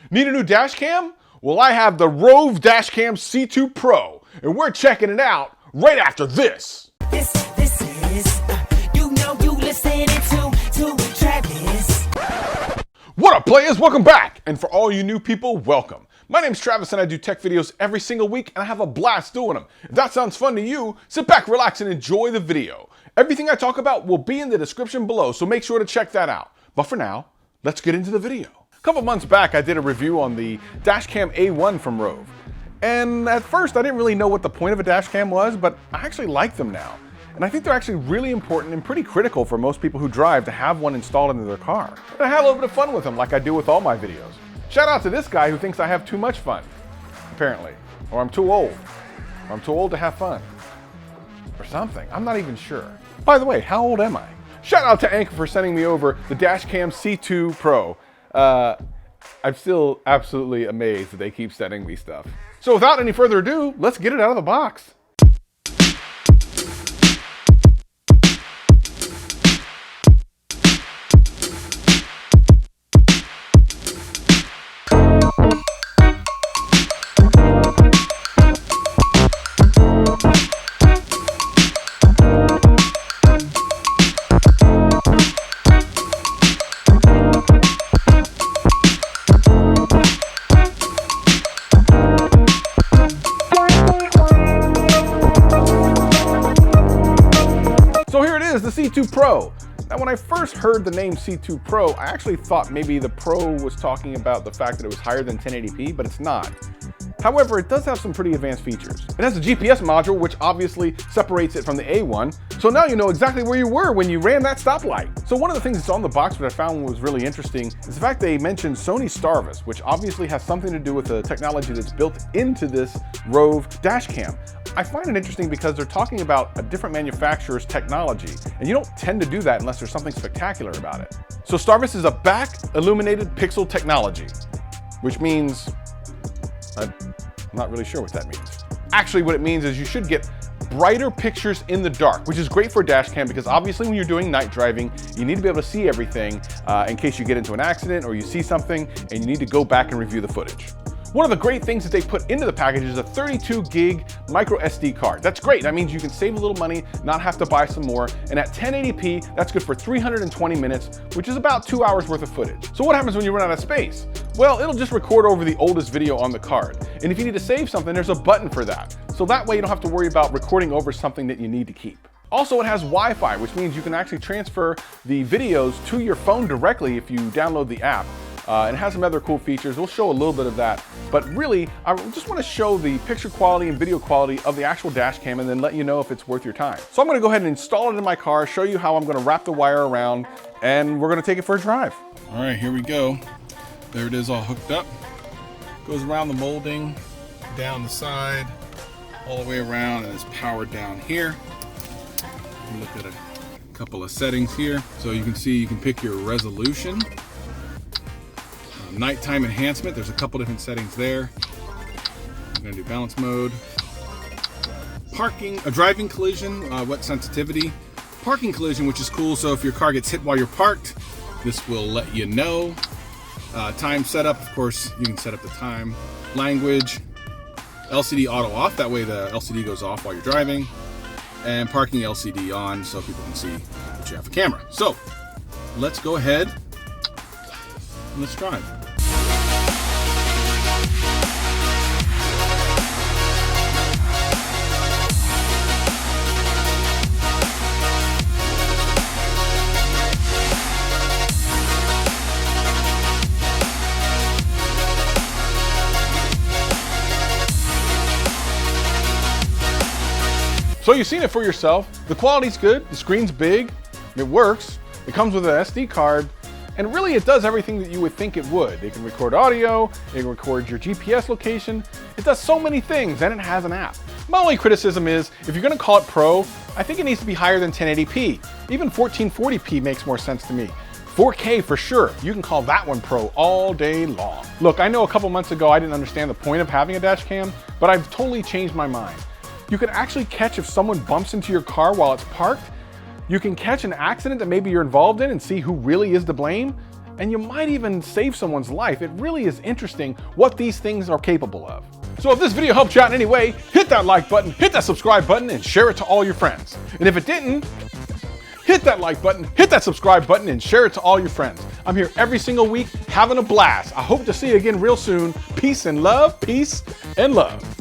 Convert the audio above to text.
Need a new dash cam? Well, I have the Roav Dashcam C2 Pro, and we're checking it out right after this. This is, you listening to Travis. What up, players? Welcome back. And for all you new people, welcome. My name's Travis and I do tech videos every single week and I have a blast doing them. If that sounds fun to you, sit back, relax, and enjoy the video. Everything I talk about will be in the description below, so make sure to check that out. But for now, let's get into the video. A couple months back, I did a review on the Dashcam A1 from Roav. And at first, I didn't really know what the point of a dashcam was, but I actually like them now. And I think they're actually really important and pretty critical for most people who drive to have one installed into their car. And I had a little bit of fun with them like I do with all my videos. Shout out to this guy who thinks I have too much fun, apparently. Or I'm too old. Or I'm too old to have fun. Or something. I'm not even sure. By the way, how old am I? Shout out to Anker for sending me over the Dashcam C2 Pro. I'm still absolutely amazed that they keep sending me stuff. So without any further ado, let's get it out of the box. So here it is, the C2 Pro. Now when I first heard the name C2 Pro, I actually thought maybe the Pro was talking about the fact that it was higher than 1080p, but it's not. However, it does have some pretty advanced features. It has a GPS module, which obviously separates it from the A1, so now you know exactly where you were when you ran that stoplight. So one of the things that's on the box that I found was really interesting is the fact they mentioned Sony Starvis, which obviously has something to do with the technology that's built into this Roav dashcam. I find it interesting because they're talking about a different manufacturer's technology, and you don't tend to do that unless there's something spectacular about it. So Starvis is a back illuminated pixel technology, which means, I'm not really sure what that means. Actually, what it means is you should get brighter pictures in the dark, which is great for a dash cam because obviously when you're doing night driving, you need to be able to see everything in case you get into an accident or you see something and you need to go back and review the footage. One of the great things that they put into the package is a 32 gig micro SD card. That's great. That means you can save a little money, not have to buy some more. And at 1080p, that's good for 320 minutes, which is about 2 hours worth of footage. So what happens when you run out of space? Well, it'll just record over the oldest video on the card. And if you need to save something, there's a button for that. So that way you don't have to worry about recording over something that you need to keep. Also, it has Wi-Fi, which means you can actually transfer the videos to your phone directly if you download the app. And it has some other cool features. We'll show a little bit of that. But really, I just want to show the picture quality and video quality of the actual dash cam and then let you know if it's worth your time. So I'm going to go ahead and install it in my car, show you how I'm going to wrap the wire around, and we're going to take it for a drive. All right, here we go. There it is all hooked up. Goes around the molding, down the side, all the way around, and it's powered down here. Look at a couple of settings here. So you can see you can pick your resolution. Nighttime enhancement, there's a couple different settings there. I'm gonna do balance mode. Parking, a driving collision, wet sensitivity. Parking collision, which is cool, so if your car gets hit while you're parked, this will let you know. Time setup, of course, you can set up the time. Language, LCD auto off, that way the LCD goes off while you're driving. And parking LCD on, so people can see that you have a camera. So, let's go ahead and let's drive. So you've seen it for yourself. The quality's good, the screen's big, it works, it comes with an SD card, and really it does everything that you would think it would. It can record audio, it can record your GPS location, it does so many things, and it has an app. My only criticism is, if you're gonna call it Pro, I think it needs to be higher than 1080p. Even 1440p makes more sense to me. 4K for sure, you can call that one Pro all day long. Look, I know a couple months ago I didn't understand the point of having a dash cam, but I've totally changed my mind. You can actually catch if someone bumps into your car while it's parked. You can catch an accident that maybe you're involved in and see who really is to blame. and you might even save someone's life. It really is interesting what these things are capable of. So if this video helped you out in any way, hit that like button, hit that subscribe button, and share it to all your friends. And if it didn't, hit that like button, hit that subscribe button, and share it to all your friends. I'm here every single week having a blast. I hope to see you again real soon. Peace and love, peace and love.